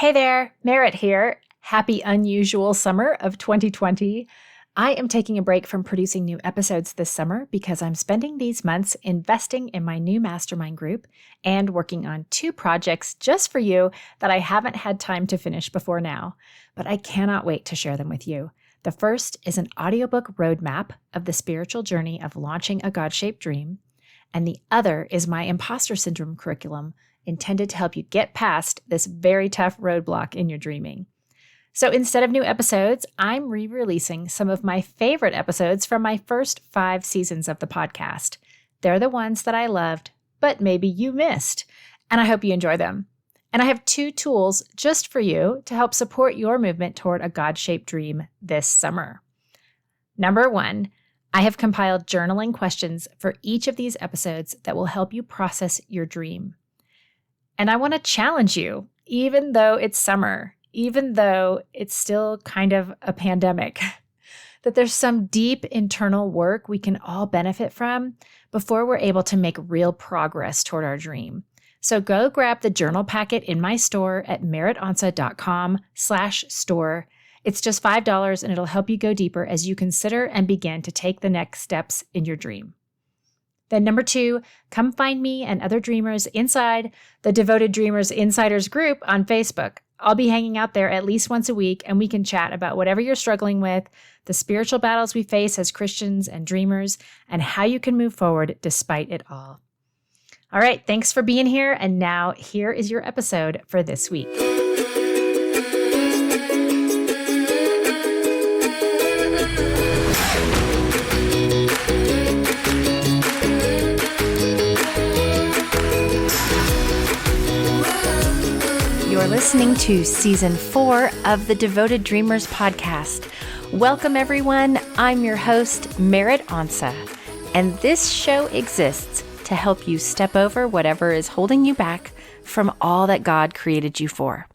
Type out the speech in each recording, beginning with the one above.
Hey there, Merritt here. Happy unusual summer of 2020. I am taking a break from producing new episodes this summer because I'm spending these months investing in my new mastermind group and working on 2 projects just for you that I haven't had time to finish before now, but I cannot wait to share them with you. The first is an audiobook roadmap of the spiritual journey of launching a God-shaped dream, and the other is my imposter syndrome curriculum intended to help you get past this very tough roadblock in your dreaming. So instead of new episodes, I'm re-releasing some of my favorite episodes from my first 5 seasons of the podcast. They're the ones that I loved, but maybe you missed, and I hope you enjoy them. And I have 2 tools just for you to help support your movement toward a God-shaped dream this summer. Number 1, I have compiled journaling questions for each of these episodes that will help you process your dream. And I want to challenge you, even though it's summer, even though it's still kind of a pandemic, that there's some deep internal work we can all benefit from before we're able to make real progress toward our dream. So go grab the journal packet in my store at merittonsa.com/store. It's just $5 and it'll help you go deeper as you consider and begin to take the next steps in your dream. Then number 2, come find me and other dreamers inside the Devoted Dreamers Insiders group on Facebook. I'll be hanging out there at least once a week, and we can chat about whatever you're struggling with, the spiritual battles we face as Christians and dreamers, and how you can move forward despite it all. All right, thanks for being here, and now here is your episode for this week. You're listening to Season 4 of the Devoted Dreamers podcast. Welcome, everyone. I'm your host, Merritt Onsa, and this show exists to help you step over whatever is holding you back from all that God created you for.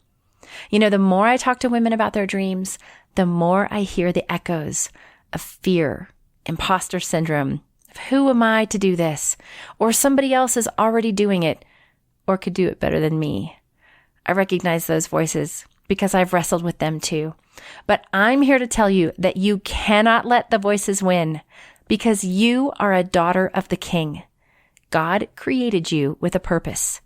You know, the more I talk to women about their dreams, the more I hear the echoes of fear, imposter syndrome, of who am I to do this, or somebody else is already doing it, or could do it better than me. I recognize those voices because I've wrestled with them too. But I'm here to tell you that you cannot let the voices win because you are a daughter of the King. God created you with a purpose,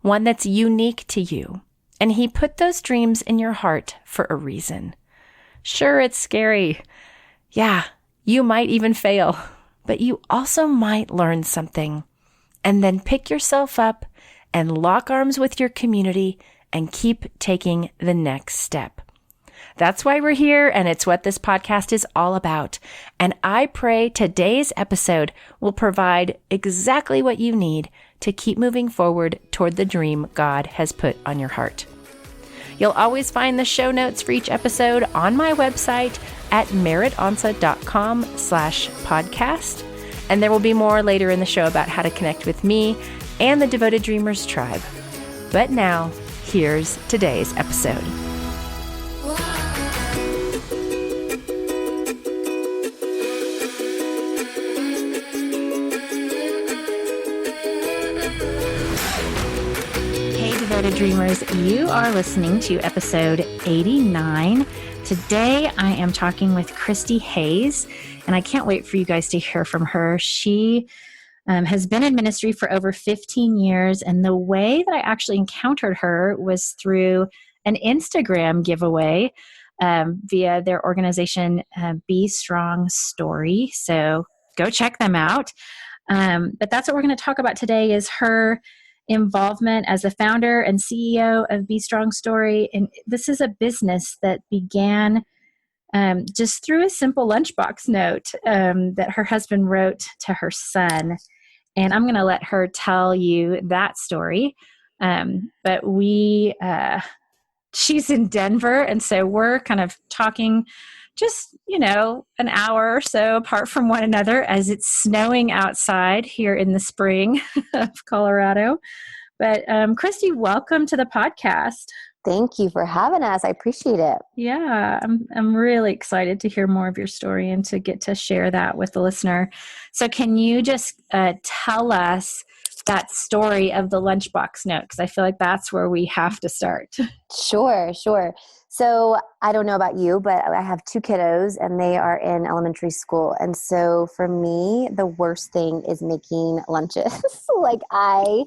one that's unique to you, and He put those dreams in your heart for a reason. Sure, it's scary. Yeah, you might even fail, but you also might learn something and then pick yourself up and lock arms with your community and keep taking the next step. That's why we're here, and it's what this podcast is all about. And I pray today's episode will provide exactly what you need to keep moving forward toward the dream God has put on your heart. You'll always find the show notes for each episode on my website at merittonsa.com/podcast. And there will be more later in the show about how to connect with me and the Devoted Dreamers tribe. But now, here's today's episode. Hey, Devoted Dreamers, you are listening to episode 89. Today, I am talking with Kristi Hayes, and I can't wait for you guys to hear from her. She has been in ministry for over 15 years, and the way that I actually encountered her was through an Instagram giveaway via their organization, Be Strong Story. So go check them out. But that's what we're going to talk about today is her involvement as the founder and CEO of Be Strong Story. And this is a business that began just through a simple lunchbox note that her husband wrote to her son. And I'm going to let her tell you that story. But she's in Denver, and so we're kind of talking just, an hour or so apart from one another as it's snowing outside here in the spring of Colorado. But Kristi, welcome to the podcast. Thank you for having us. I appreciate it. Yeah, I'm really excited to hear more of your story and to get to share that with the listener. So can you just tell us that story of the lunchbox note, because I feel like that's where we have to start. Sure, sure. So I don't know about you, but I have two kiddos and they are in elementary school. And so for me, the worst thing is making lunches. Like I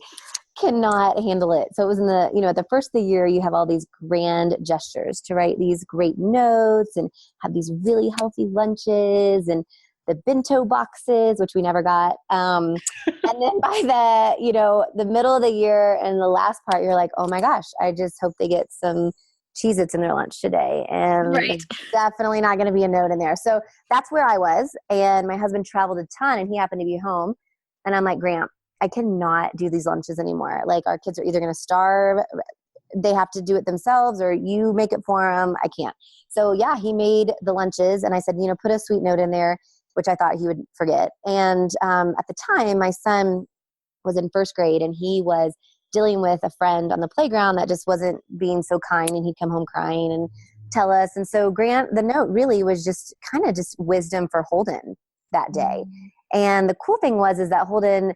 cannot handle it. So it was in the, at the first of the year, you have all these grand gestures to write these great notes and have these really healthy lunches and the bento boxes, which we never got. And then by the middle of the year and the last part, you're like, oh my gosh, I just hope they get some Cheez-Its in their lunch today. And Right. there's definitely not going to be a note in there. So that's where I was. And my husband traveled a ton and he happened to be home. And I'm like, Grant, I cannot do these lunches anymore. Like our kids are either going to starve, they have to do it themselves, or you make it for them. I can't. So yeah, he made the lunches and I said, put a sweet note in there, which I thought he would forget. And at the time, my son was in first grade and he was dealing with a friend on the playground that just wasn't being so kind, and he'd come home crying and tell us. And so Grant, the note really was just kind of just wisdom for Holden that day. And the cool thing was that Holden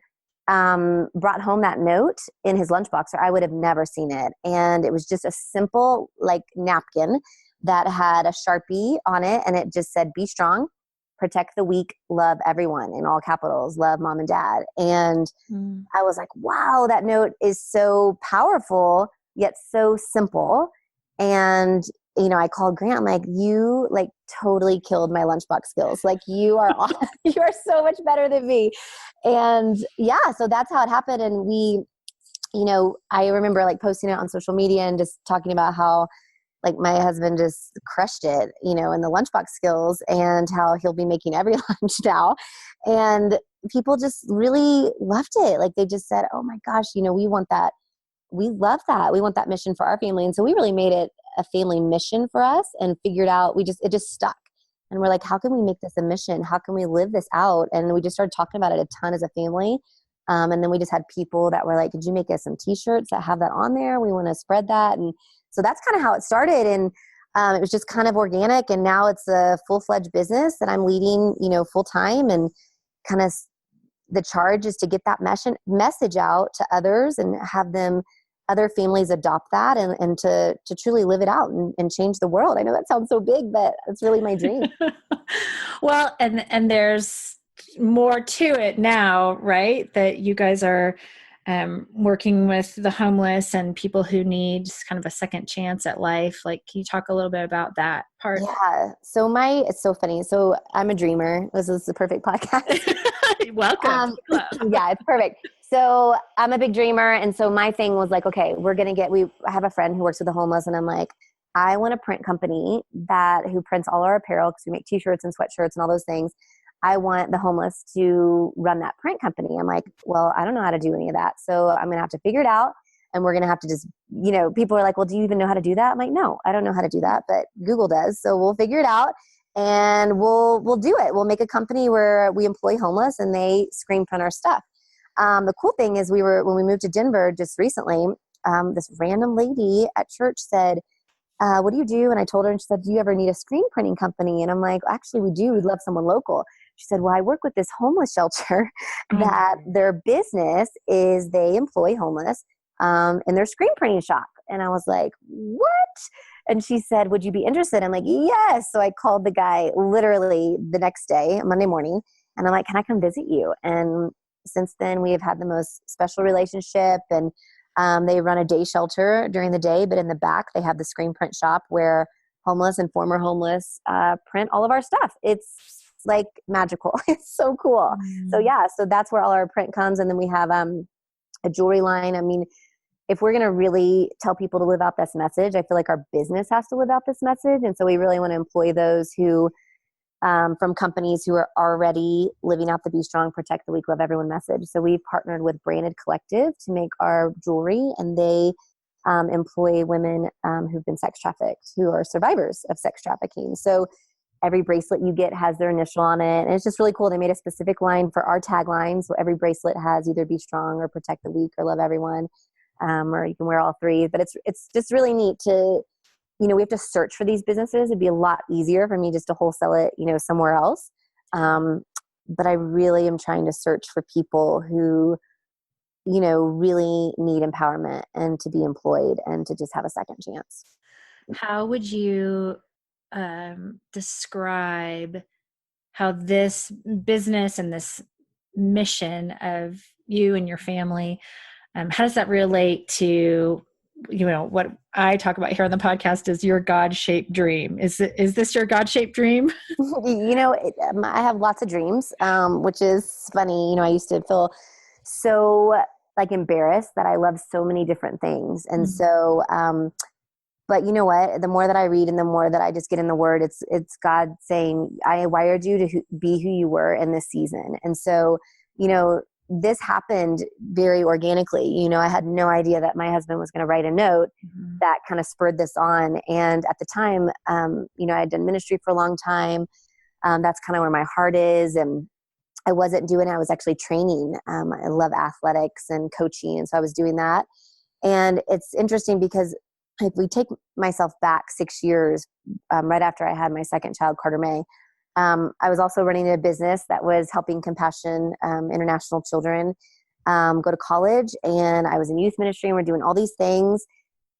brought home that note in his lunchbox, or I would have never seen it. And it was just a simple like napkin that had a Sharpie on it, and it just said, be strong, protect the weak, love everyone, in all capitals, love mom and dad. And I was like, wow, that note is so powerful, yet so simple. And, I called Grant, I'm like, you like totally killed my lunchbox skills. Like you are, you are so much better than me. And yeah, so that's how it happened. And we, I remember like posting it on social media and just talking about how like my husband just crushed it, in the lunchbox skills, and how he'll be making every lunch now. And people just really loved it. Like they just said, oh my gosh, we want that. We love that. We want that mission for our family. And so we really made it a family mission for us and figured out, it just stuck. And we're like, how can we make this a mission? How can we live this out? And we just started talking about it a ton as a family. And then we just had people that were like, could you make us some t-shirts that have that on there? We want to spread that. And so that's kind of how it started. And it was just kind of organic. And now it's a full-fledged business that I'm leading, full time. And kind of the charge is to get that message out to others and have other families adopt that and to truly live it out and change the world. I know that sounds so big, but it's really my dream. Well, and there's more to it now, right? That you guys are working with the homeless and people who need kind of a second chance at life. Like, can you talk a little bit about that part? Yeah. So it's so funny. So I'm a dreamer. This is the perfect podcast. Welcome. Yeah, it's perfect. So I'm a big dreamer. And so my thing was like, okay, I have a friend who works with the homeless, and I'm like, I want a print company who prints all our apparel, because we make t-shirts and sweatshirts and all those things. I want the homeless to run that print company. I'm like, well, I don't know how to do any of that. So I'm going to have to figure it out. And we're going to have to just, people are like, well, do you even know how to do that? I'm like, no, I don't know how to do that, but Google does. So we'll figure it out and we'll do it. We'll make a company where we employ homeless and they screen print our stuff. The cool thing is when we moved to Denver just recently, this random lady at church said, what do you do? And I told her, and she said, do you ever need a screen printing company? And I'm like, actually, we do. We'd love someone local. She said, well, I work with this homeless shelter that their business is they employ homeless in their screen printing shop. And I was like, what? And she said, would you be interested? I'm like, yes. So I called the guy literally the next day, Monday morning, and I'm like, can I come visit you? And since then, we have had the most special relationship. And they run a day shelter during the day, but in the back, they have the screen print shop where homeless and former homeless print all of our stuff. It's like magical. It's so cool. So yeah, so that's where all our print comes. And then we have a jewelry line. I mean, if we're going to really tell people to live out this message, I feel like our business has to live out this message. And so we really want to employ those who, from companies who are already living out the Be Strong, Protect the Weak, Love Everyone message. So we've partnered with Branded Collective to make our jewelry, and they employ women who've been sex trafficked, who are survivors of sex trafficking. So every bracelet you get has their initial on it. And it's just really cool. They made a specific line for our tagline. So every bracelet has either Be Strong or Protect the Weak or Love Everyone. Or you can wear all three. But it's just really neat to, we have to search for these businesses. It'd be a lot easier for me just to wholesale it, somewhere else. But I really am trying to search for people who really need empowerment and to be employed and to just have a second chance. How would you describe how this business and this mission of you and your family, how does that relate to, what I talk about here on the podcast is your God-shaped dream? Is this your God-shaped dream? I have lots of dreams, which is funny. I used to feel so like embarrassed that I love so many different things. And so, but you know what, the more that I read and the more that I just get in the word, it's God saying, I wired you to be who you were in this season. And so, this happened very organically. I had no idea that my husband was going to write a note that kind of spurred this on. And at the time, I had done ministry for a long time. That's kind of where my heart is. And I was actually training. I love athletics and coaching. And so I was doing that. And it's interesting because if we take myself back 6 years, right after I had my second child, Carter May, I was also running a business that was helping Compassion International children go to college. And I was in youth ministry and we're doing all these things.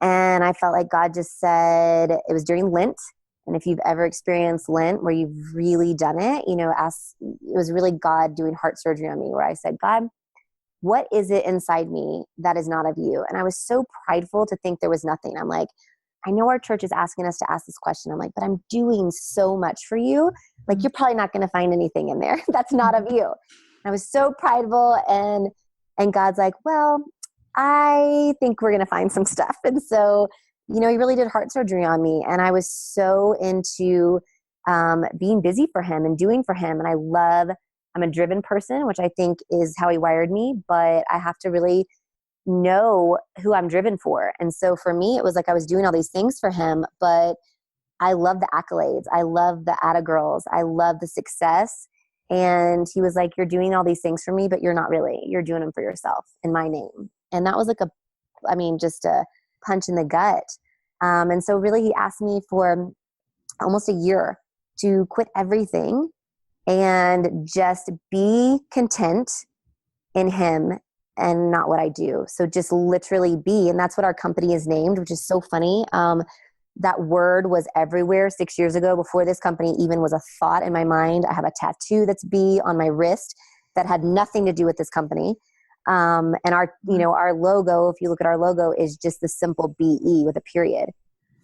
And I felt like God just said, it was during Lent. And if you've ever experienced Lent where you've really done it, it was really God doing heart surgery on me, where I said, God, what is it inside me that is not of you? And I was so prideful to think there was nothing. I'm like, I know our church is asking us to ask this question. I'm like, but I'm doing so much for you. Like, you're probably not going to find anything in there that's not of you. I was so prideful, and God's like, well, I think we're going to find some stuff. And so, he really did heart surgery on me. And I was so into being busy for him and doing for him. And I'm a driven person, which I think is how he wired me, but I have to really know who I'm driven for. And so for me, it was like I was doing all these things for him, but I love the accolades. I love the atta girls. I love the success. And he was like, you're doing all these things for me, but you're not really. You're doing them for yourself in my name. And that was like just a punch in the gut. And so really he asked me for almost a year to quit everything and just be content in him and not what I do. So just literally be. And that's what our company is named, which is so funny. That word was everywhere 6 years ago before this company even was a thought in my mind. I have a tattoo that's B on my wrist that had nothing to do with this company. And our logo, if you look at our logo, is just the simple BE with a period.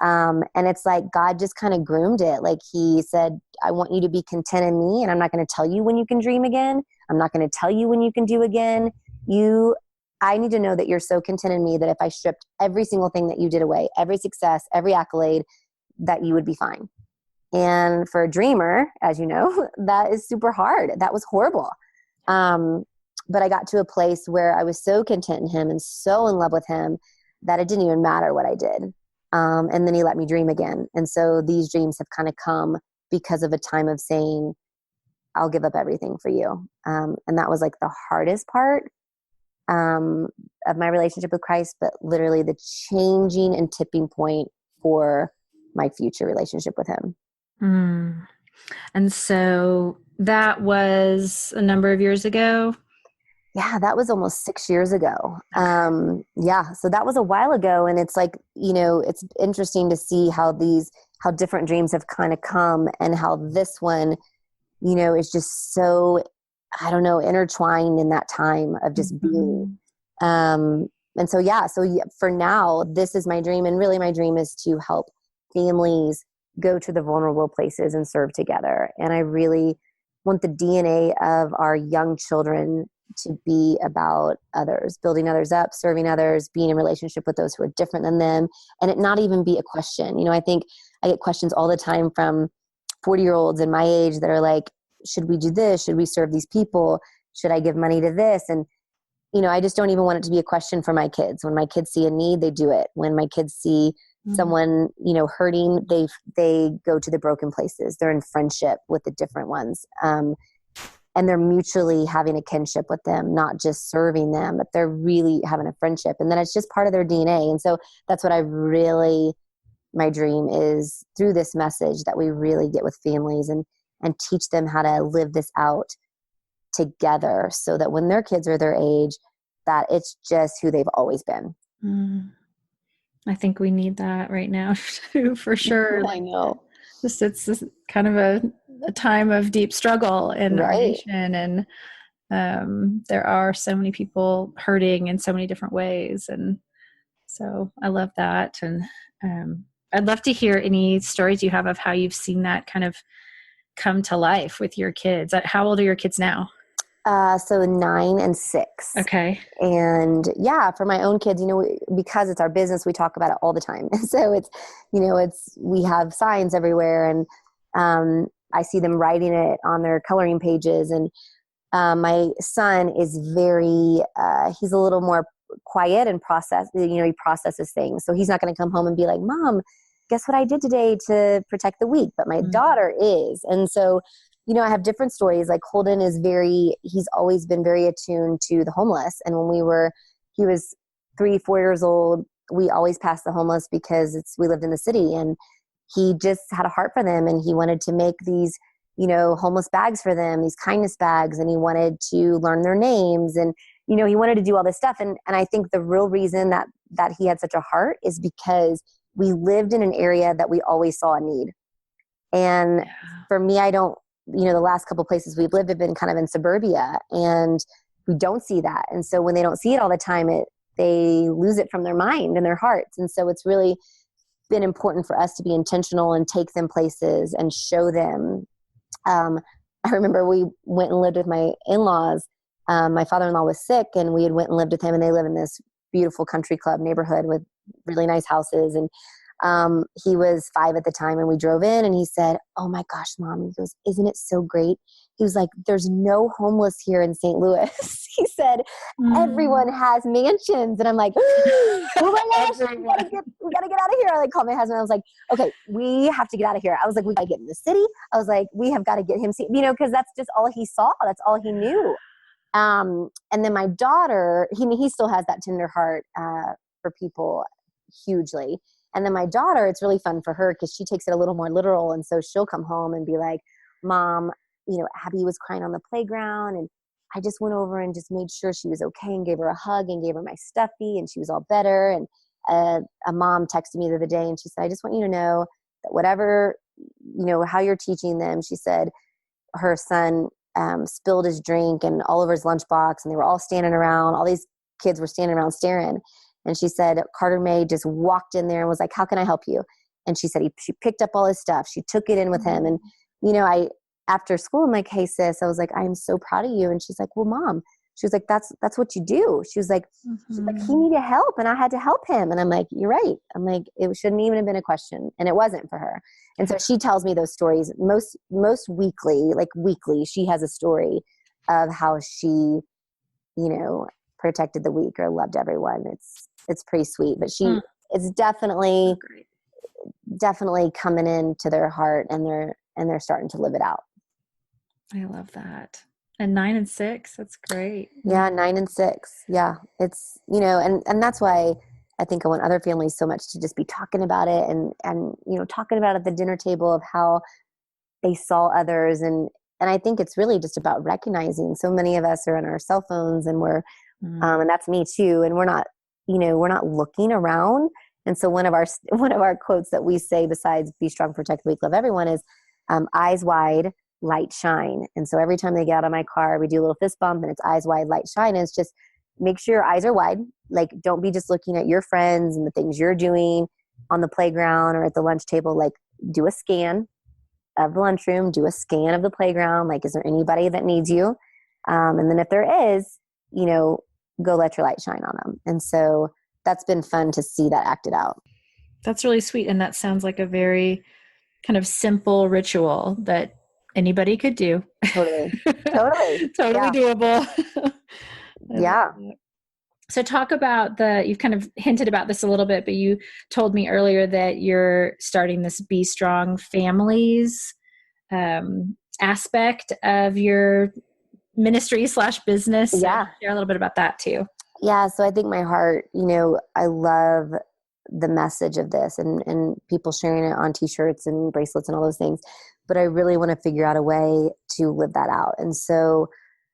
And it's like God just kind of groomed it. Like he said, I want you to be content in me, and I'm not going to tell you when you can dream again. I'm not going to tell you when you can do again. I need to know that you're so content in me that if I stripped every single thing that you did away, every success, every accolade, that you would be fine. And for a dreamer, as you know, that is super hard. That was horrible. But I got to a place where I was so content in him and so in love with him that it didn't even matter what I did. And then he let me dream again. And so these dreams have kind of come because of a time of saying, I'll give up everything for you. And that was like the hardest part of my relationship with Christ, but literally the changing and tipping point for my future relationship with him. And so that was a number of years ago. Yeah, that was almost 6 years ago. So that was a while ago. And it's like, it's interesting to see how different dreams have kind of come, and how this one, is just so, I don't know, intertwined in that time of just being. And so for now, this is my dream. And really my dream is to help families go to the vulnerable places and serve together. And I really want the DNA of our young children to be about others, building others up, serving others, being in relationship with those who are different than them, and it not even be a question. I think I get questions all the time from 40-year-olds in my age that are like, should we do this? Should we serve these people? Should I give money to this? And, I just don't even want it to be a question for my kids. When my kids see a need, they do it. When my kids see someone, hurting, they go to the broken places. They're in friendship with the different ones. And they're mutually having a kinship with them, not just serving them, but they're really having a friendship. And then it's just part of their DNA. And so that's what my dream is, through this message, that we really get with families and teach them how to live this out together, so that when their kids are their age, that it's just who they've always been. I think we need that right now too, for sure. I know. It's just kind of a time of deep struggle in our Right. nation. And there are so many people hurting in so many different ways. And so I love that. And I'd love to hear any stories you have of how you've seen that kind of come to life with your kids. How old are your kids now? So 9 and 6. Okay. And yeah, for my own kids, because it's our business, we talk about it all the time. So we have signs everywhere, and I see them writing it on their coloring pages. And my son is he's a little more quiet and he processes things. So he's not going to come home and be like, Mom, guess what I did today to protect the weak? But my daughter is. And so, I have different stories. Like Holden he's always been very attuned to the homeless. And when he was 3-4 years old, we always passed the homeless because we lived in the city, and he just had a heart for them. And he wanted to make these, homeless bags for them, these kindness bags. And he wanted to learn their names, and, he wanted to do all this stuff. And I think the real reason that he had such a heart is because we lived in an area that we always saw a need. And for me, the last couple of places we've lived have been kind of in suburbia, and we don't see that. And so when they don't see it all the time, they lose it from their mind and their hearts. And so it's really been important for us to be intentional and take them places and show them. I remember we went and lived with my in-laws. My father-in-law was sick, and we had went and lived with him, and they live in this beautiful country club neighborhood with really nice houses. And he was 5 at the time, and we drove in, and he said, "Oh my gosh, Mom," he goes, "isn't it so great?" He was like, "There's no homeless here in St. Louis." He said, "Everyone has mansions." And I'm like, "Oh my gosh, we gotta get out of here." I called my husband. I was like, "Okay, we have to get out of here." I was like, "We gotta get in the city." I was like, "We have got to get him seen," because that's just all he saw. That's all he knew. And then my daughter, he still has that tender heart for people hugely. And then my daughter, it's really fun for her because she takes it a little more literal. And so she'll come home and be like, "Mom, Abby was crying on the playground, and I just went over and just made sure she was okay and gave her a hug and gave her my stuffy, and she was all better." And a mom texted me the other day, and she said, "I just want you to know that whatever, how you're teaching them," she said her son spilled his drink and all over his lunchbox, and they were all standing around. All these kids were standing around staring. And she said, Carter May just walked in there and was like, "How can I help you?" And she said, she picked up all his stuff. She took it in with him. And, after school, I'm like, "Hey sis," I was like, "I'm so proud of you." And she's like, "Well, Mom," she was like, that's what you do. She was like, "He needed help, and I had to help him." And I'm like, "You're right." I'm like, it shouldn't even have been a question. And it wasn't for her. And so she tells me those stories most weekly, she has a story of how she, protected the weak or loved everyone. It's pretty sweet, but it's definitely coming into their heart, and they're starting to live it out. I love that. And 9 and 6, that's great. Yeah. 9 and 6. Yeah. It's, and that's why I think I want other families so much to just be talking about it and talking about it at the dinner table of how they saw others. And I think it's really just about recognizing so many of us are on our cell phones, and and that's me too. And we're not looking around. And so one of our quotes that we say, besides "Be strong, protect the weak, love everyone," is eyes wide, light shine. And so every time they get out of my car, we do a little fist bump, and it's eyes wide, light shine. And it's just make sure your eyes are wide. Like, don't be just looking at your friends and the things you're doing on the playground or at the lunch table. Like, do a scan of the lunchroom, do a scan of the playground. Like, is there anybody that needs you? And then if there is, go let your light shine on them. And so that's been fun to see that acted out. That's really sweet. And that sounds like a very kind of simple ritual that anybody could do. Totally Totally doable. Yeah. So talk about you've kind of hinted about this a little bit, but you told me earlier that you're starting this Be Strong Families aspect of your ministry / business. Yeah. So share a little bit about that too. Yeah. So I think my heart, I love the message of this and people sharing it on t-shirts and bracelets and all those things, but I really want to figure out a way to live that out. And so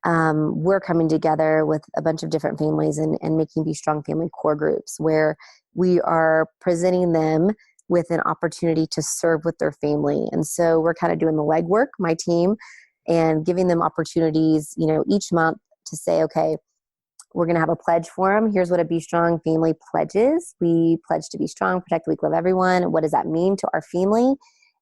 we're coming together with a bunch of different families and making Be Strong Family core groups where we are presenting them with an opportunity to serve with their family. And so we're kind of doing the legwork, my team, and giving them opportunities, each month to say, okay, we're going to have a pledge for them. Here's what a Be Strong family pledges. We pledge to be strong, protect, weak, love everyone. What does that mean to our family?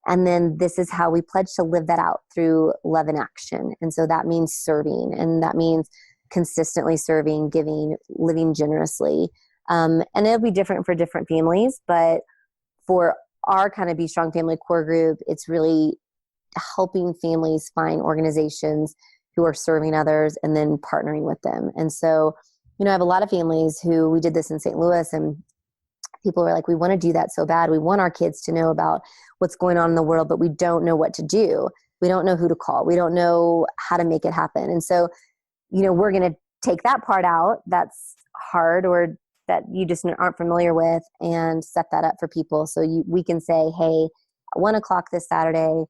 And then this is how we pledge to live that out through love and action. And so that means serving, and that means consistently serving, giving, living generously. And it'll be different for different families, but for our kind of Be Strong family core group, it's really helping families find organizations who are serving others and then partnering with them. And so, I have a lot of families who, we did this in St. Louis, and people were like, we want to do that so bad. We want our kids to know about what's going on in the world, but we don't know what to do. We don't know who to call. We don't know how to make it happen. And so, we're going to take that part out that's hard or that you just aren't familiar with and set that up for people. So we can say, hey, at 1:00 this Saturday,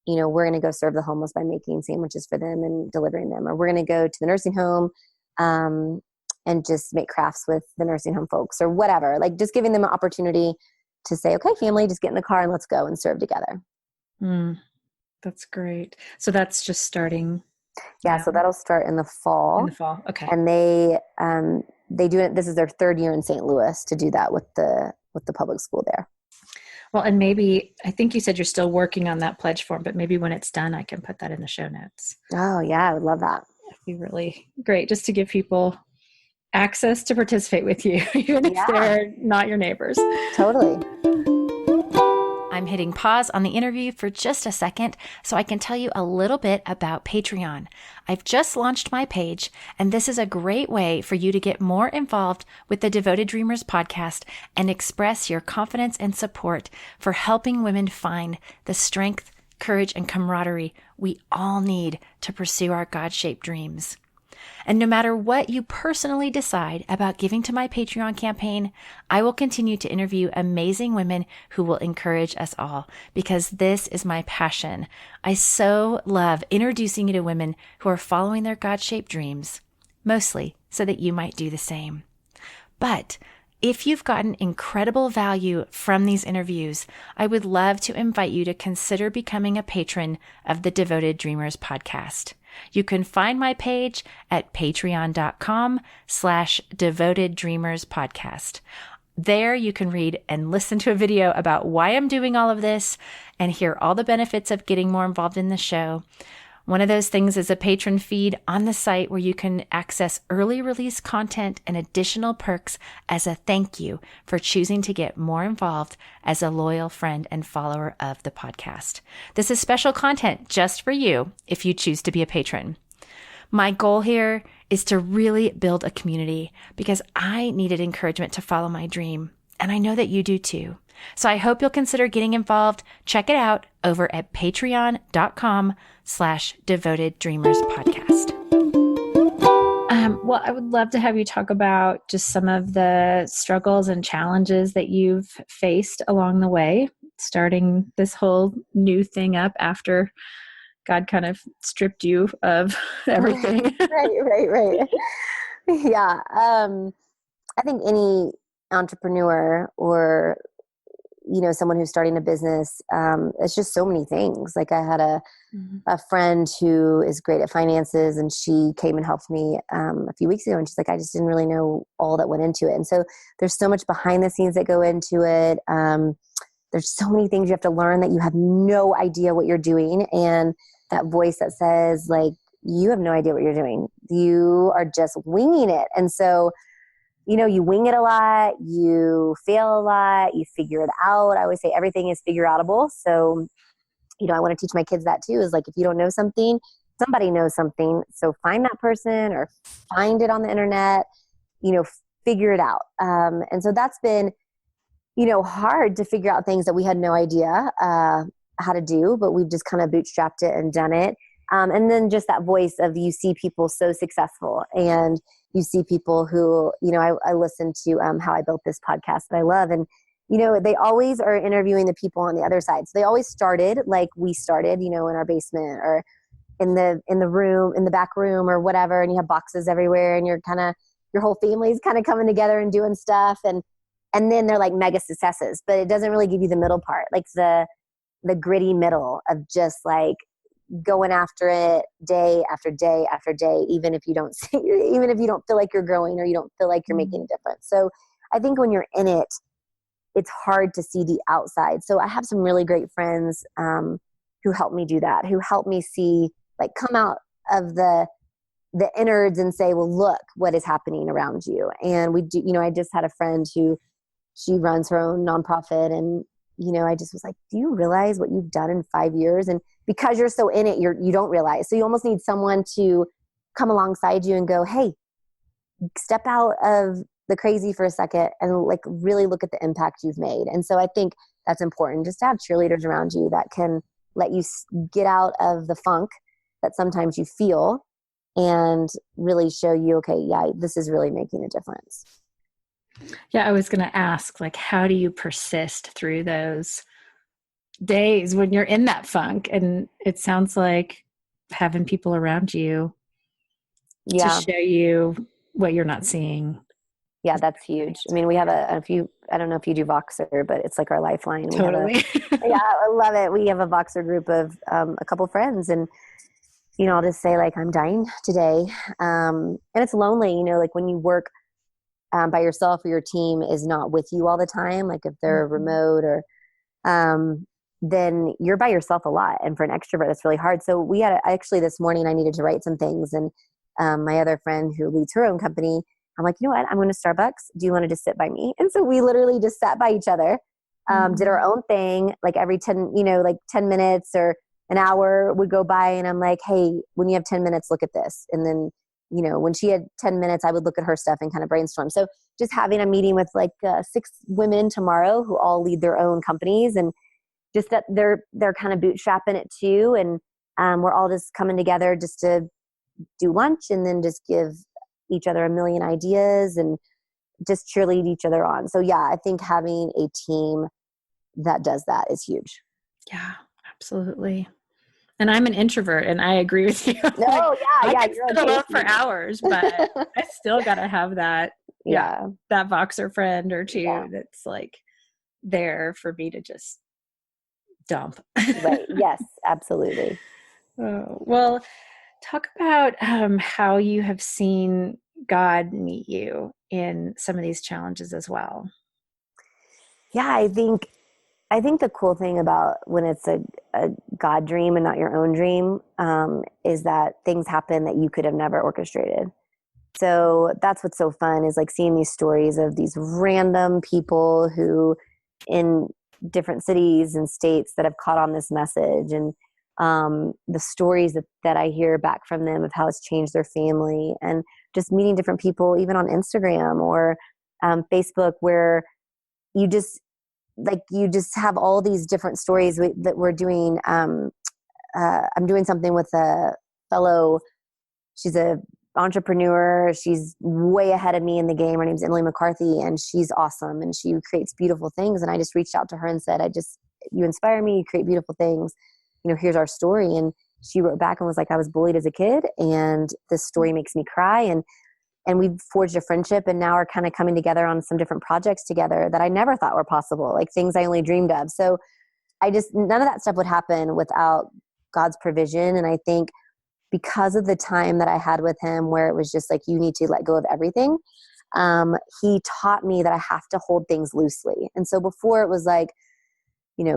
we're going to go serve the homeless by making sandwiches for them and delivering them. Or we're going to go to the nursing home and just make crafts with the nursing home folks or whatever. Like just giving them an opportunity to say, okay, family, just get in the car and let's go and serve together. That's great. So that's just starting. Yeah. now. So that'll start in the fall. In the fall. Okay. And they do it. This is their third year in St. Louis to do that with the public school there. Well, and maybe, I think you said you're still working on that pledge form, but maybe when it's done, I can put that in the show notes. Oh yeah. I would love that. It'd be really great just to give people access to participate with you, even if they're not your neighbors. Totally. I'm hitting pause on the interview for just a second so I can tell you a little bit about Patreon. I've just launched my page, and this is a great way for you to get more involved with the Devoted Dreamers podcast and express your confidence and support for helping women find the strength, courage, and camaraderie we all need to pursue our God-shaped dreams. And no matter what you personally decide about giving to my Patreon campaign, I will continue to interview amazing women who will encourage us all, because this is my passion. I so love introducing you to women who are following their God-shaped dreams, mostly so that you might do the same. But if you've gotten incredible value from these interviews, I would love to invite you to consider becoming a patron of the Devoted Dreamers podcast. You can find my page at patreon.com/Devoted Dreamers podcast. There you can read and listen to a video about why I'm doing all of this and hear all the benefits of getting more involved in the show. One of those things is a patron feed on the site where you can access early release content and additional perks as a thank you for choosing to get more involved as a loyal friend and follower of the podcast. This is special content just for you if you choose to be a patron. My goal here is to really build a community because I needed encouragement to follow my dream, and I know that you do too. So I hope you'll consider getting involved. Check it out over at patreon.com/Devoted Dreamers podcast. Well, I would love to have you talk about just some of the struggles and challenges that you've faced along the way, starting this whole new thing up after God kind of stripped you of everything. Right. Yeah. I think any entrepreneur or someone who's starting a business, it's just so many things. Like I had a friend who is great at finances, and she came and helped me a few weeks ago, and she's like, I just didn't really know all that went into it. And so there's so much behind the scenes that go into it. There's so many things you have to learn that you have no idea what you're doing. And that voice that says like, you have no idea what you're doing. You are just winging it. And so you wing it a lot, you fail a lot, you figure it out. I always say everything is figure outable. So, I want to teach my kids that too, is like, if you don't know something, somebody knows something. So find that person or find it on the internet, figure it out. And so that's been, hard to figure out things that we had no idea how to do, but we've just kind of bootstrapped it and done it. And then just that voice of, you see people so successful, and you see people who, I listen to How I Built This podcast that I love. And, they always are interviewing the people on the other side. So they always started like we started, in our basement or, in the room, in the back room or whatever, and you have boxes everywhere, and your whole family's kind of coming together and doing stuff, and then they're like mega successes, but it doesn't really give you the middle part, like the gritty middle of just like going after it day after day after day, even if you don't feel like you're growing or you don't feel like you're making a difference. So I think when you're in it, it's hard to see the outside. So I have some really great friends who help me do that, who help me see, like, come out of the innards and say, well, look what is happening around you. And we do, I just had a friend who, she runs her own nonprofit, and I just was like, do you realize what you've done in 5 years? And because you're so in it, you don't realize. So you almost need someone to come alongside you and go, hey, step out of the crazy for a second and like really look at the impact you've made. And so I think that's important, just to have cheerleaders around you that can let you get out of the funk that sometimes you feel and really show you, okay, yeah, this is really making a difference. Yeah, I was going to ask, like, how do you persist through those days when you're in that funk? And it sounds like having people around you to show you what you're not seeing. Yeah, that's huge. I mean, we have a few, I don't know if you do Voxer, but it's like our lifeline. Totally. Yeah, I love it. We have a Voxer group of a couple friends, and I'll just say, like, I'm dying today. And it's lonely, like when you work by yourself, or your team is not with you all the time, like if they're remote or then you're by yourself a lot. And for an extrovert, that's really hard. So we had actually this morning, I needed to write some things, and my other friend who leads her own company, I'm like, you know what, I'm going to Starbucks. Do you want to just sit by me? And so we literally just sat by each other, did our own thing, like every 10 minutes or an hour would go by, and I'm like, hey, when you have 10 minutes, look at this. And then when she had 10 minutes, I would look at her stuff and kind of brainstorm. So just having a meeting with like 6 women tomorrow who all lead their own companies, and just that they're kind of bootstrapping it too. And we're all just coming together just to do lunch and then just give each other a million ideas and just cheerlead each other on. So yeah, I think having a team that does that is huge. Yeah, absolutely. And I'm an introvert, and I agree with you. No, I can sit alone for hours, but I still got to have that, that Voxer friend or two that's like there for me to just dump. Right. Yes, absolutely. Well, talk about how you have seen God meet you in some of these challenges as well. Yeah, I think the cool thing about when it's a God dream and not your own dream is that things happen that you could have never orchestrated. So that's what's so fun, is like seeing these stories of these random people who in different cities and states that have caught on this message, and the stories that I hear back from them of how it's changed their family, and just meeting different people even on Instagram or Facebook, where you just have all these different stories that we're doing. I'm doing something with a fellow, she's a entrepreneur. She's way ahead of me in the game. Her name's Emily McCarthy, and she's awesome. And she creates beautiful things. And I just reached out to her and said, you inspire me. You create beautiful things. Here's our story. And she wrote back and was like, I was bullied as a kid, and this story makes me cry. And we've forged a friendship, and now are kind of coming together on some different projects together that I never thought were possible, like things I only dreamed of. So none of that stuff would happen without God's provision. And I think because of the time that I had with him, where it was just like, you need to let go of everything, he taught me that I have to hold things loosely. And so before it was like,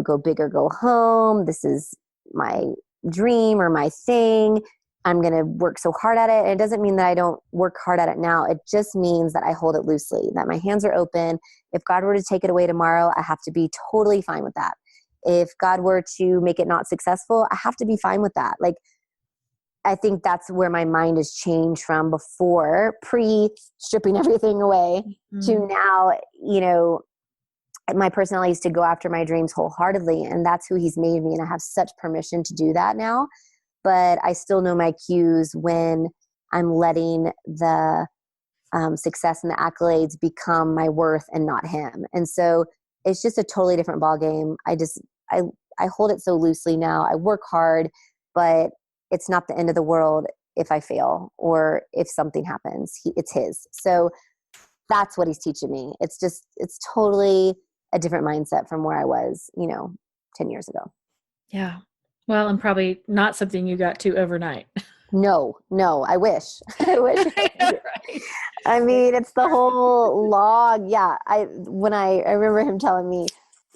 go big or go home. This is my dream or my thing. I'm going to work so hard at it. And it doesn't mean that I don't work hard at it now. It just means that I hold it loosely, that my hands are open. If God were to take it away tomorrow, I have to be totally fine with that. If God were to make it not successful, I have to be fine with that. Like, I think that's where my mind has changed from before, pre-stripping everything away, to now, my personality is to go after my dreams wholeheartedly. And that's who he's made me. And I have such permission to do that now. But I still know my cues when I'm letting the success and the accolades become my worth and not him. And so it's just a totally different ballgame. I hold it so loosely now. I work hard, but it's not the end of the world if I fail or if something happens. It's his. So that's what he's teaching me. It's totally a different mindset from where I was, 10 years ago. Yeah. Well, and probably not something you got to overnight. No, I wish. I wish. Right. I mean, it's the whole log. Yeah. I remember him telling me,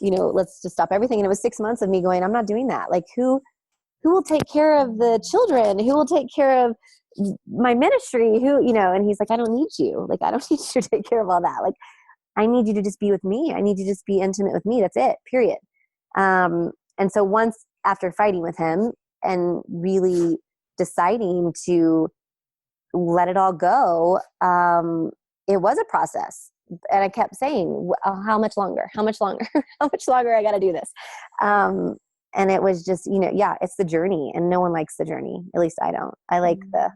let's just stop everything. And it was 6 months of me going, I'm not doing that. Like who will take care of the children? Who will take care of my ministry? And he's like, I don't need you. Like, I don't need you to take care of all that. Like, I need you to just be with me. I need you to just be intimate with me. That's it, period. And so once after fighting with him and really deciding to let it all go, it was a process. And I kept saying, how much longer? How much longer? How much longer I got to do this? And it was just, it's the journey, and no one likes the journey. At least I don't. I like the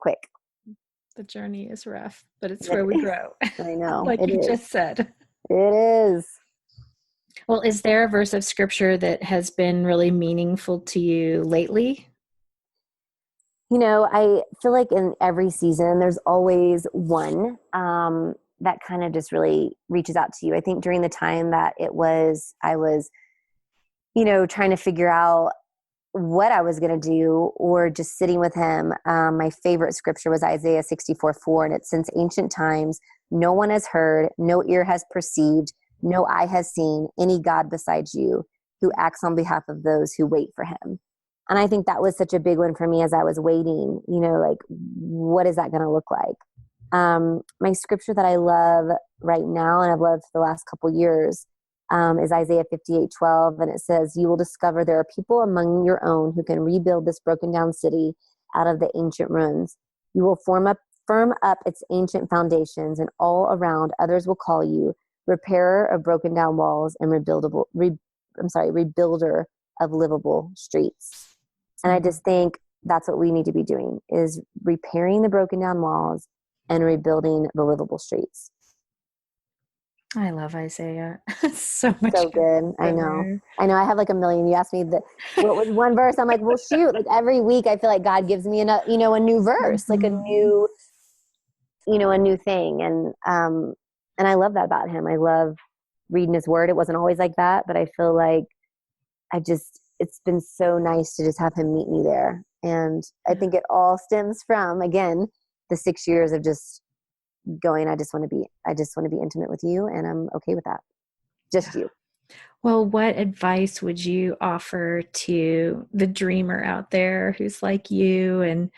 quick. The journey is rough, but it's where we grow. I know. Like you just said. It is. Well, is there a verse of scripture that has been really meaningful to you lately? I feel like in every season, there's always one that kind of just really reaches out to you. I think during the time that I was, trying to figure out what I was going to do or just sitting with him, my favorite scripture was Isaiah 64:4, and it's, since ancient times, no one has heard, no ear has perceived, no eye has seen any God besides you who acts on behalf of those who wait for him. And I think that was such a big one for me as I was waiting, like, what is that going to look like? My scripture that I love right now, and I've loved for the last couple years, is Isaiah 58:12. And it says, you will discover there are people among your own who can rebuild this broken down city out of the ancient ruins. You will firm up its ancient foundations, and all around others will call you repairer of broken down walls and rebuilder of livable streets. And I just think that's what we need to be doing, is repairing the broken down walls and rebuilding the livable streets. I love Isaiah. So much. So good. I know. I have like a million. You asked me what was one verse. I'm like, well, shoot, like every week I feel like God gives me a new verse, like a new thing. And I love that about him. I love reading his word. It wasn't always like that, but I feel like it's been so nice to just have him meet me there. And I think it all stems from, again, the 6 years of just going, I just want to be intimate with you, and I'm okay with that. Just you. Well, what advice would you offer to the dreamer out there who's like you and,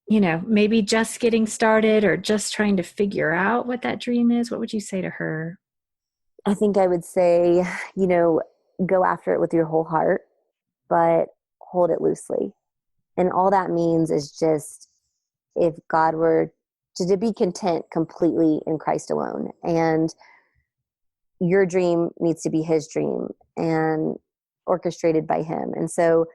maybe just getting started or just trying to figure out what that dream is? What would you say to her? I think I would say, go after it with your whole heart, but hold it loosely. And all that means is just, if God were to be content completely in Christ alone, and your dream needs to be his dream and orchestrated by him. And so,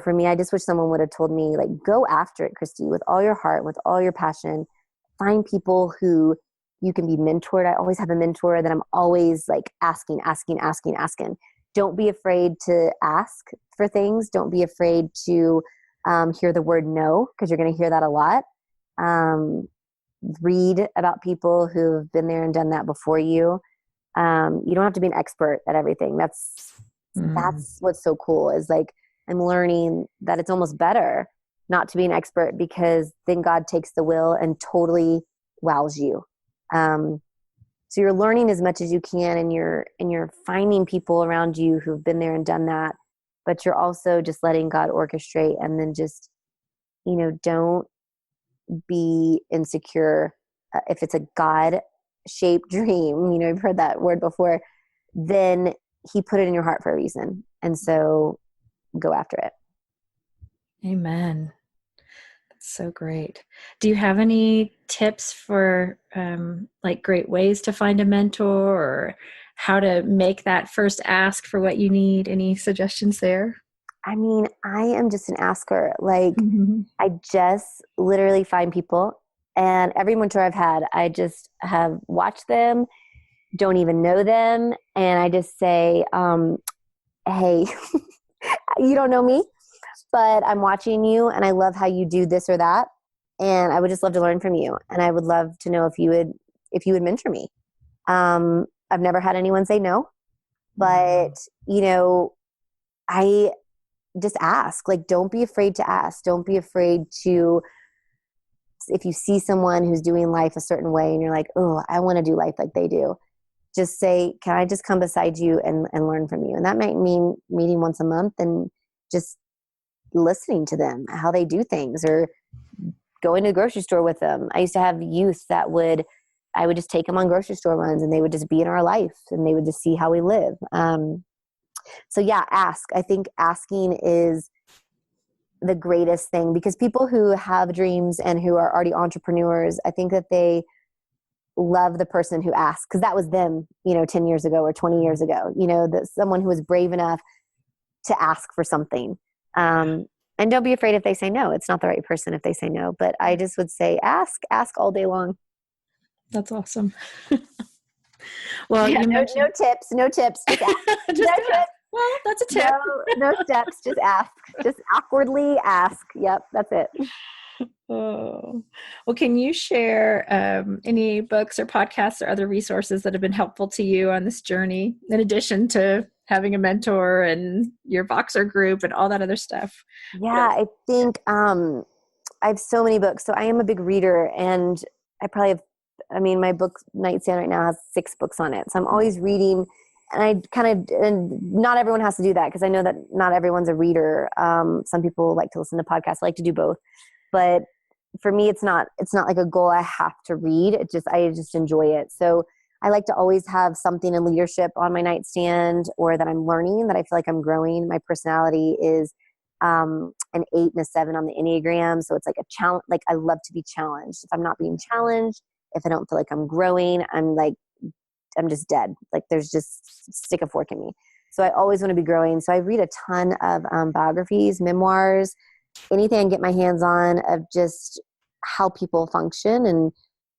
for me, I just wish someone would have told me, like, go after it, Kristi, with all your heart, with all your passion. Find people who you can be mentored. I always have a mentor that I'm always like asking. Don't be afraid to ask for things. Don't be afraid to hear the word no, because you're going to hear that a lot. Read about people who've been there and done that before you. You don't have to be an expert at everything. That's what's so cool, is like, I'm learning that it's almost better not to be an expert, because then God takes the wheel and totally wows you. So you're learning as much as you can, and you're finding people around you who've been there and done that, but you're also just letting God orchestrate. And then just, don't be insecure. If it's a God-shaped dream, you've heard that word before, then he put it in your heart for a reason. And so go after it. Amen. That's so great. Do you have any tips for like great ways to find a mentor, or how to make that first ask for what you need? Any suggestions there? I mean, I am just an asker. Like, I just literally find people, and every mentor I've had, I just have watched them, don't even know them. And I just say, hey, you don't know me, but I'm watching you and I love how you do this or that. And I would just love to learn from you. And I would love to know if you would mentor me. I've never had anyone say no, but I just ask, like, don't be afraid to ask. Don't be afraid to, if you see someone who's doing life a certain way and you're like, oh, I want to do life like they do, just say, can I just come beside you and learn from you? And that might mean meeting once a month and just listening to them, how they do things, or going to the grocery store with them. I used to have youth that I would just take them on grocery store runs and they would just be in our life and they would just see how we live. So yeah, ask. I think asking is the greatest thing, because people who have dreams and who are already entrepreneurs, I think that they love the person who asks, because that was them, 10 years ago or 20 years ago, someone who was brave enough to ask for something. And don't be afraid if they say no. It's not the right person if they say no, but I just would say ask all day long. That's awesome. Well, yeah, you mentioned no tips, just ask. just ask. Well, that's a tip. No steps, just ask. Just awkwardly ask. Yep, that's it. Oh, well, can you share any books or podcasts or other resources that have been helpful to you on this journey, in addition to having a mentor and your boxer group and all that other stuff? Yeah, I think I have so many books. So I am a big reader, and I probably have, my book nightstand right now has 6 books on it. So I'm always reading, and and not everyone has to do that, because I know that not everyone's a reader. Some people like to listen to podcasts. I like to do both. But for me, it's not like a goal I have to read. I just enjoy it. So I like to always have something in leadership on my nightstand, or that I'm learning, that I feel like I'm growing. My personality is an 8 and a 7 on the Enneagram. So it's like a challenge. Like, I love to be challenged. If I'm not being challenged, if I don't feel like I'm growing, I'm just dead. Like, there's just stick a fork in me. So I always want to be growing. So I read a ton of biographies, memoirs, anything I can get my hands on of just how people function and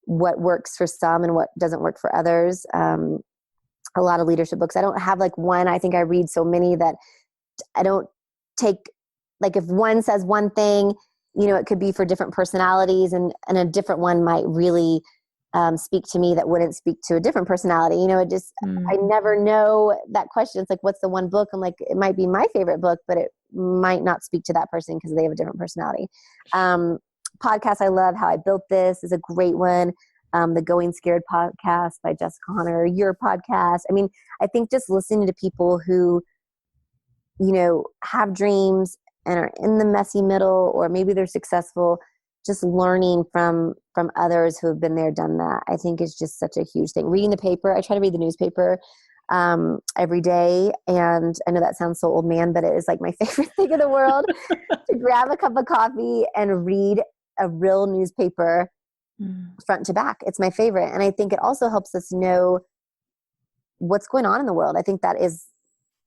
what works for some and what doesn't work for others. A lot of leadership books. I don't have like one. I think I read so many that I don't take, like, if one says one thing, it could be for different personalities, and a different one might really speak to me that wouldn't speak to a different personality. I never know that question. It's like, what's the one book? I'm like, it might be my favorite book, but it might not speak to that person because they have a different personality. Podcast I love, How I Built This, is a great one. The Going Scared podcast by Jessica Connor, your podcast. I think just listening to people who, have dreams and are in the messy middle, or maybe they're successful, just learning from others who have been there, done that, I think is just such a huge thing. Reading the paper. I try to read the newspaper every day. And I know that sounds so old man, but it is like my favorite thing in the world to grab a cup of coffee and read a real newspaper front to back. It's my favorite. And I think it also helps us know what's going on in the world. I think that is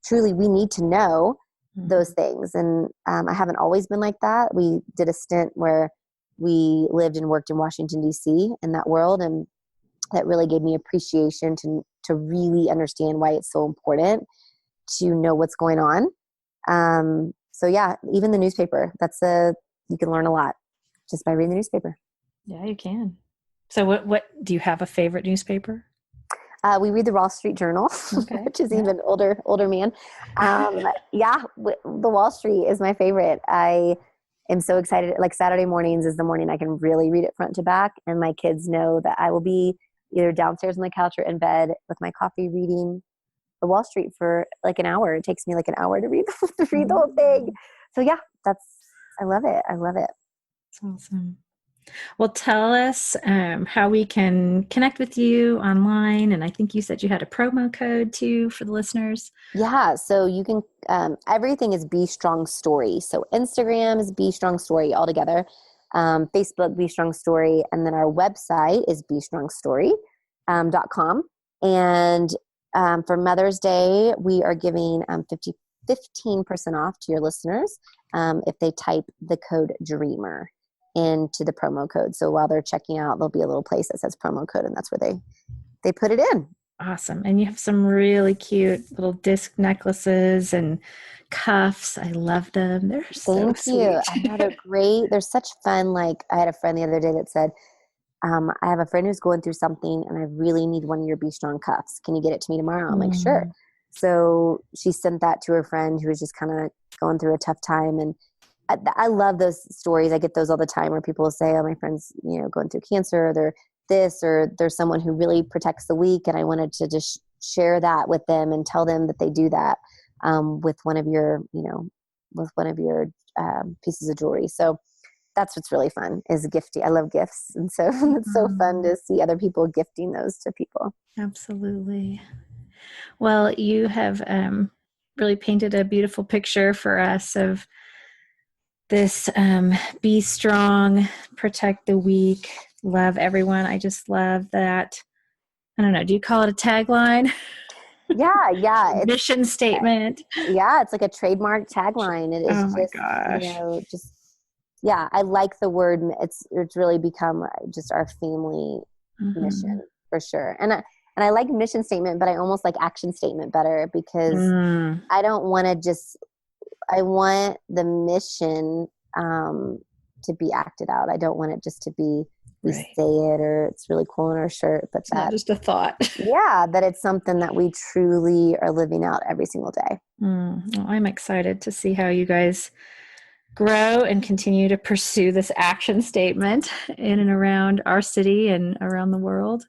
truly, we need to know those things. And I haven't always been like that. We did a stint where we lived and worked in Washington, D.C. in that world. And that really gave me appreciation to really understand why it's so important to know what's going on. So yeah, even the newspaper, you can learn a lot just by reading the newspaper. Yeah, you can. So what do you have a favorite newspaper? We read the Wall Street Journal, which is even older man. Yeah, the Wall Street is my favorite. I am so excited. Like, Saturday mornings is the morning I can really read it front to back. And my kids know that I will be either downstairs on the couch or in bed with my coffee reading the Wall Street for like an hour. It takes me like an hour to read the whole thing. So yeah, I love it. I love it. That's awesome. Well, tell us how we can connect with you online. And I think you said you had a promo code too for the listeners. Yeah. So you can, everything is Be Strong Story. So Instagram is Be Strong Story all together. Facebook, Be Strong Story. And then our website is bestrongstory.com. And for Mother's Day, we are giving 15% off to your listeners if they type the code DREAMER into the promo code. So while they're checking out, there'll be a little place that says promo code, and that's where they put it in. Awesome. And you have some really cute little disc necklaces and cuffs. I love them. They're so Thank you. sweet. I know they're great. They're such fun. Like I had a friend the other day that said, I have a friend who's going through something and I really need one of your Be Strong cuffs. Can you get it to me tomorrow? I'm like, sure. So she sent that to her friend who was just kind of going through a tough time. And I love those stories. I get those all the time where people will say, oh, my friend's, going through cancer, or they're this, or there's someone who really protects the weak. And I wanted to just share that with them and tell them that they do that with one of your, pieces of jewelry. So that's what's really fun is gifting. I love gifts. And so it's so fun to see other people gifting those to people. Absolutely. Well, you have really painted a beautiful picture for us of this be strong, protect the weak, love everyone. I just love that. I don't know. Do you call it a tagline? Yeah. Mission statement. Yeah, it's like a trademark tagline. It is my gosh. I like the word. It's really become just our family mission for sure. And I like mission statement, but I almost like action statement better because I don't want to I want the mission to be acted out. I don't want it just to be we say it or it's really cool on our shirt, but it's not just a thought. That it's something that we truly are living out every single day. Well, I'm excited to see how you guys grow and continue to pursue this action statement in and around our city and around the world.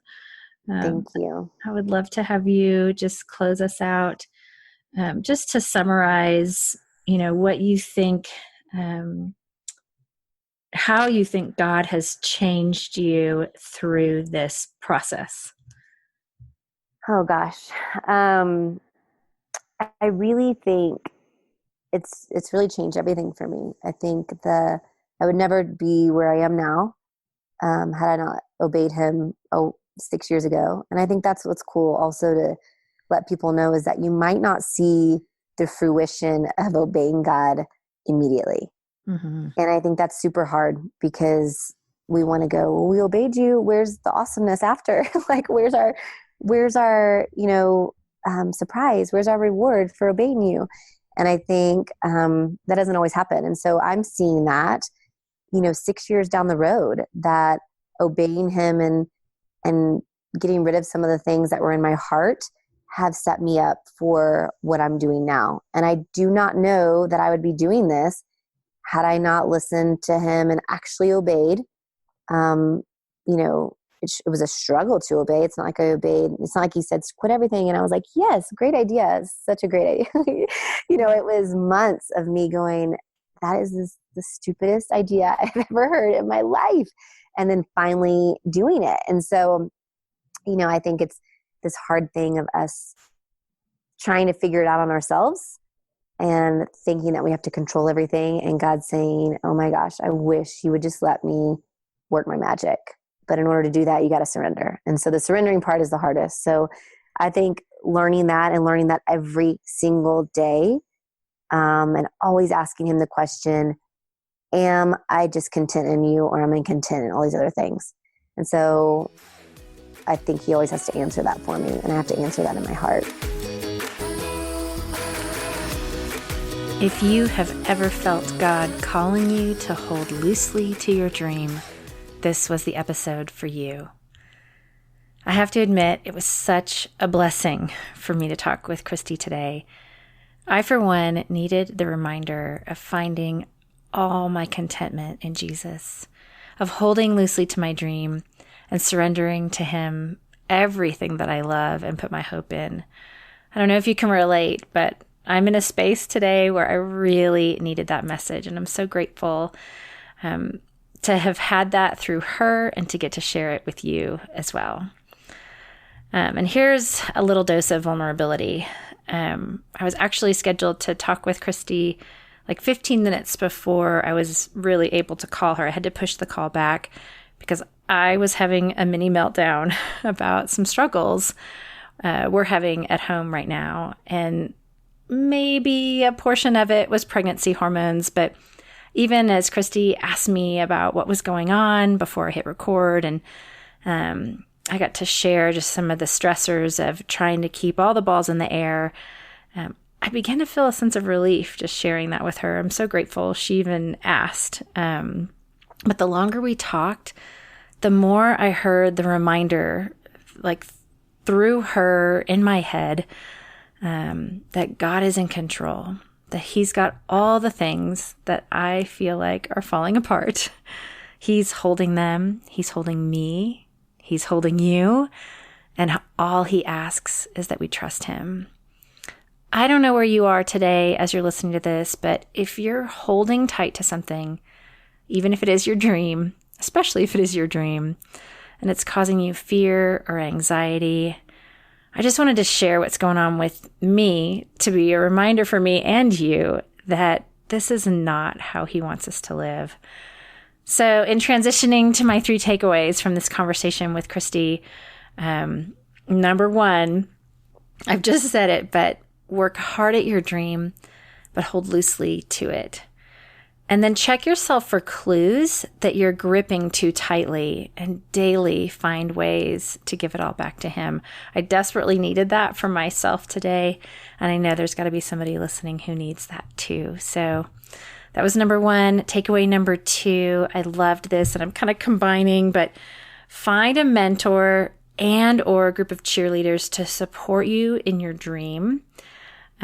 Thank you. I would love to have you just close us out, just to summarize, what you think, how you think God has changed you through this process. Oh gosh. I really think it's really changed everything for me. I think I would never be where I am now had I not obeyed him 6 years ago. And I think that's what's cool also to let people know is that you might not see the fruition of obeying God immediately. And I think that's super hard because we want to go, well, we obeyed you. Where's the awesomeness after? Like, where's our surprise? Where's our reward for obeying you? And I think that doesn't always happen. And so I'm seeing that, 6 years down the road, that obeying him and getting rid of some of the things that were in my heart have set me up for what I'm doing now. And I do not know that I would be doing this had I not listened to him and actually obeyed. It was a struggle to obey. It's not like I obeyed. It's not like he said, quit everything. And I was like, yes, great idea. It's such a great idea. It was months of me going, that is the stupidest idea I've ever heard in my life. And then finally doing it. And so, I think it's this hard thing of us trying to figure it out on ourselves and thinking that we have to control everything. And God saying, oh my gosh, I wish you would just let me work my magic. But in order to do that, you got to surrender. And so the surrendering part is the hardest. So I think learning that every single day, and always asking him the question, am I just content in you, or am I content in all these other things? And so I think he always has to answer that for me, and I have to answer that in my heart. If you have ever felt God calling you to hold loosely to your dream, this was the episode for you. I have to admit, it was such a blessing for me to talk with Kristi today. I, for one, needed the reminder of finding all my contentment in Jesus, of holding loosely to my dream and surrendering to him everything that I love and put my hope in. I don't know if you can relate, but I'm in a space today where I really needed that message, and I'm so grateful to have had that through her and to get to share it with you as well. And here's a little dose of vulnerability. I was actually scheduled to talk with Kristi like 15 minutes before I was really able to call her. I had to push the call back because I was having a mini meltdown about some struggles we're having at home right now. And maybe a portion of it was pregnancy hormones, but even as Kristi asked me about what was going on before I hit record, and I got to share just some of the stressors of trying to keep all the balls in the air. I began to feel a sense of relief just sharing that with her. I'm so grateful she even asked. But the longer we talked, the more I heard the reminder, like through her in my head, that God is in control, that He's got all the things that I feel like are falling apart. He's holding them. He's holding me. He's holding you. And all He asks is that we trust Him. I don't know where you are today as you're listening to this, but if you're holding tight to something, even if it is your dream, especially if it is your dream, and it's causing you fear or anxiety, I just wanted to share what's going on with me to be a reminder for me and you that this is not how He wants us to live. So in transitioning to my 3 takeaways from this conversation with Kristi, number 1, I've just said it, but work hard at your dream, but hold loosely to it. And then check yourself for clues that you're gripping too tightly and daily find ways to give it all back to Him. I desperately needed that for myself today. And I know there's got to be somebody listening who needs that too. So that was number 1. Takeaway number 2, I loved this and I'm kind of combining, but find a mentor and or a group of cheerleaders to support you in your dream.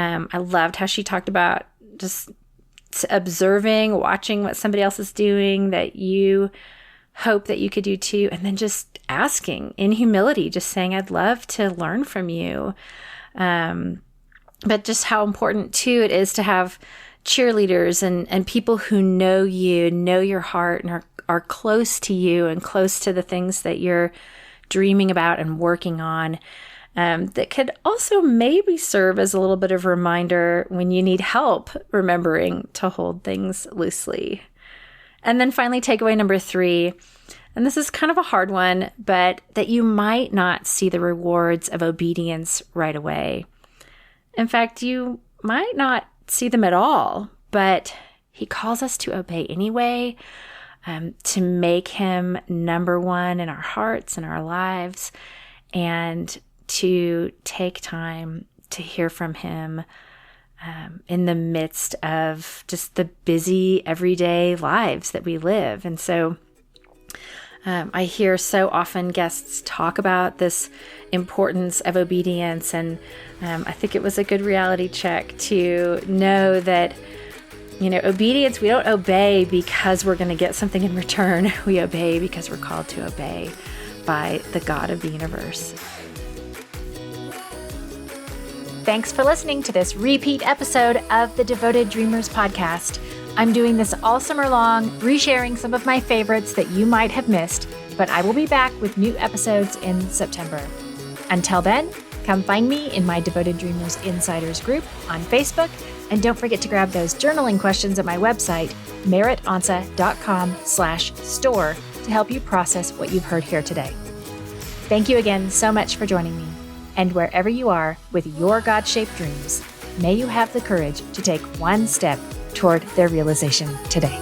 I loved how she talked about just observing, watching what somebody else is doing that you hope that you could do too. And then just asking in humility, just saying, I'd love to learn from you. But just how important too it is to have cheerleaders and people who know you, know your heart and are close to you and close to the things that you're dreaming about and working on. That could also maybe serve as a little bit of a reminder when you need help remembering to hold things loosely. And then finally, takeaway number 3, and this is kind of a hard one, but that you might not see the rewards of obedience right away. In fact, you might not see them at all, but He calls us to obey anyway, to make Him number 1 in our hearts and our lives, and to take time to hear from Him in the midst of just the busy everyday lives that we live. And so I hear so often guests talk about this importance of obedience. And I think it was a good reality check to know that, obedience, we don't obey because we're going to get something in return. We obey because we're called to obey by the God of the universe. Thanks for listening to this repeat episode of the Devoted Dreamers podcast. I'm doing this all summer long, resharing some of my favorites that you might have missed, but I will be back with new episodes in September. Until then, come find me in my Devoted Dreamers Insiders group on Facebook, and don't forget to grab those journaling questions at my website, meritonsa.com/store, to help you process what you've heard here today. Thank you again so much for joining me. And wherever you are with your God-shaped dreams, may you have the courage to take one step toward their realization today.